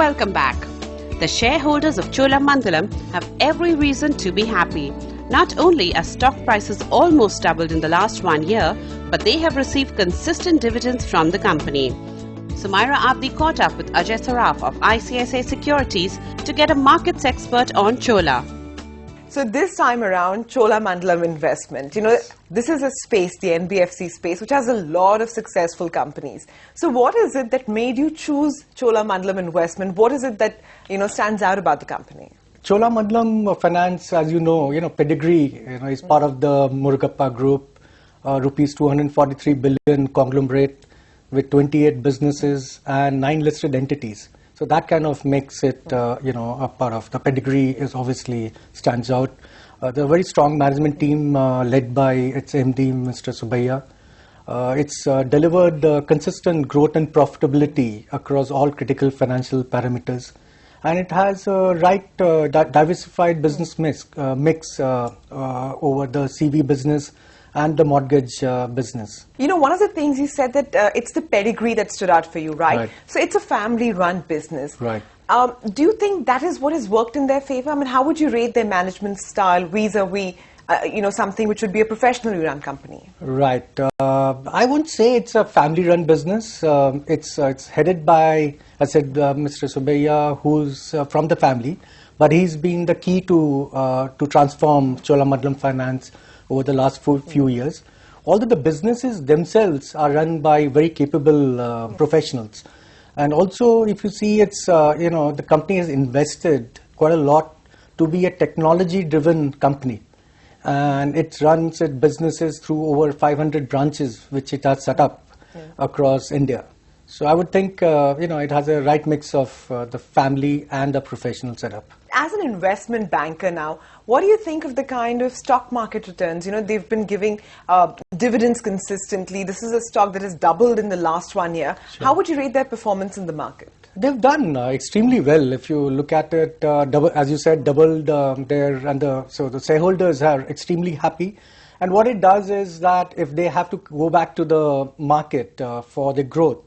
welcome back. The shareholders of Cholamandalam have every reason to be happy. Not only as stock prices almost doubled in the last 1 year, but they have received consistent dividends from the company. Sumaira Abdi caught up with Ajay Saraf of ICICI Securities to get a markets expert on Chola. So this time around, Cholamandalam Investment, this is a space, the NBFC space, which has a lot of successful companies. So what is it that made you choose Cholamandalam Investment? What is it that, stands out about the company? Cholamandalam Finance, as you know, pedigree, is part of the Murugappa Group, rupees 243 billion conglomerate with 28 businesses and 9 listed entities. So that kind of makes it, a part of the pedigree is obviously stands out. The very strong management team led by its MD, Mr. Subbiah. It's delivered consistent growth and profitability across all critical financial parameters. And it has a diversified business mix over the CV business and the mortgage business. One of the things you said that it's the pedigree that stood out for you, right? So it's a family-run business. Right. Do you think that is what has worked in their favor? I mean, how would you rate their management style vis-a-vis, something which would be a professionally run company? Right. I wouldn't say it's a family-run business. It's headed by, I said, Mr. Subbiah, who's from the family, but he's been the key to transform Cholamandalam Finance over the last few years. Although the businesses themselves are run by very capable professionals. And also, if you see, it's, the company has invested quite a lot to be a technology-driven company. And it runs its businesses through over 500 branches, which it has set up across India. So I would think, it has a right mix of the family and the professional setup. As an investment banker now, what do you think of the kind of stock market returns? They've been giving dividends consistently. This is a stock that has doubled in the last 1 year. Sure. How would you rate their performance in the market? They've done extremely well. If you look at it, as you said, doubled there, and so the shareholders are extremely happy. And what it does is that if they have to go back to the market for the growth,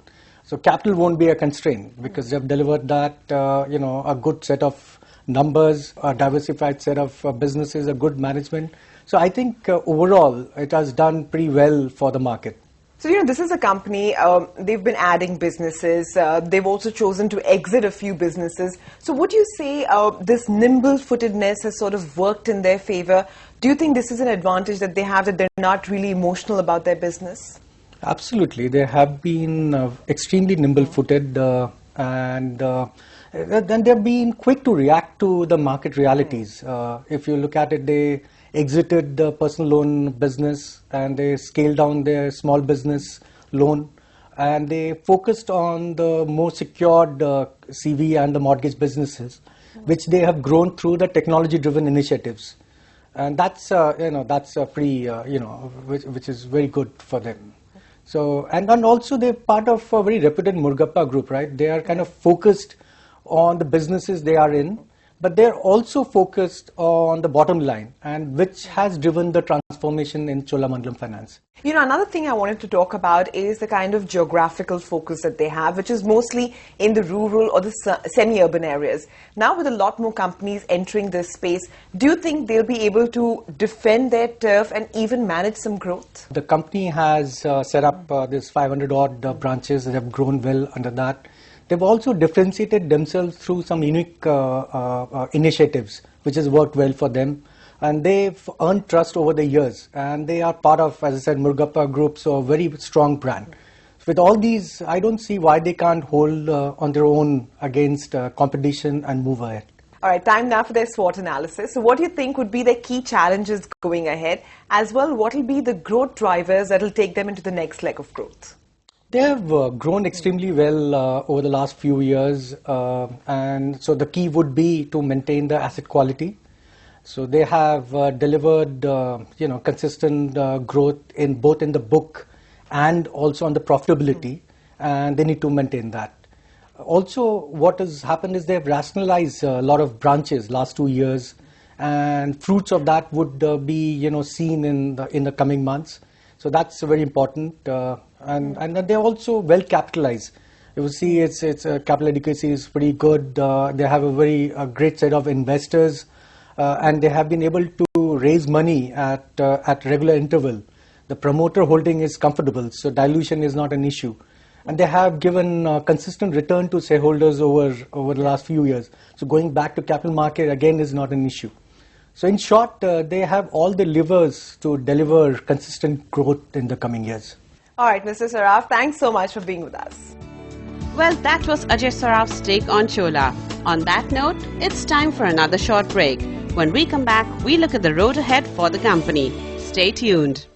so capital won't be a constraint because they've delivered that, a good set of numbers, a diversified set of businesses, a good management. So I think overall it has done pretty well for the market. So, this is a company, they've been adding businesses, they've also chosen to exit a few businesses. So would you say this nimble-footedness has sort of worked in their favor? Do you think this is an advantage that they have, that they're not really emotional about their business? Absolutely. They have been extremely nimble-footed and then they've been quick to react to the market realities. If you look at it, they exited the personal loan business and they scaled down their small business loan and they focused on the more secured CV and the mortgage businesses, which they have grown through the technology-driven initiatives. And that's, that's a pretty, which is very good for them. So, and also they're part of a very reputed Murugappa Group, right? They are kind of focused on the businesses they are in, but they're also focused on the bottom line, and which has driven the transformation in Cholamandalam Finance. Another thing I wanted to talk about is the kind of geographical focus that they have, which is mostly in the rural or the semi-urban areas. Now with a lot more companies entering this space, do you think they'll be able to defend their turf and even manage some growth? The company has set up this 500 odd branches that have grown well under that. They've also differentiated themselves through some unique initiatives, which has worked well for them. And they've earned trust over the years. And they are part of, as I said, Murugappa Group, so a very strong brand. With all these, I don't see why they can't hold on their own against competition and move ahead. All right, time now for their SWOT analysis. So what do you think would be their key challenges going ahead? As well, what will be the growth drivers that will take them into the next leg of growth? They have grown extremely well over the last few years, and so the key would be to maintain the asset quality. So they have delivered, consistent growth in both in the book and also on the profitability, and they need to maintain that. Also, what has happened is they have rationalized a lot of branches last 2 years, and fruits of that would be, seen in the coming months. So that's very important, and they're also well capitalized. You will see its capital adequacy is pretty good. They have a very great set of investors, and they have been able to raise money at regular interval. The promoter holding is comfortable, so dilution is not an issue. And they have given consistent return to shareholders over the last few years. So going back to capital market again is not an issue. So in short, they have all the levers to deliver consistent growth in the coming years. All right, Mr. Saraf, thanks so much for being with us. Well, that was Ajay Saraf's take on Chola. On that note, it's time for another short break. When we come back, we look at the road ahead for the company. Stay tuned.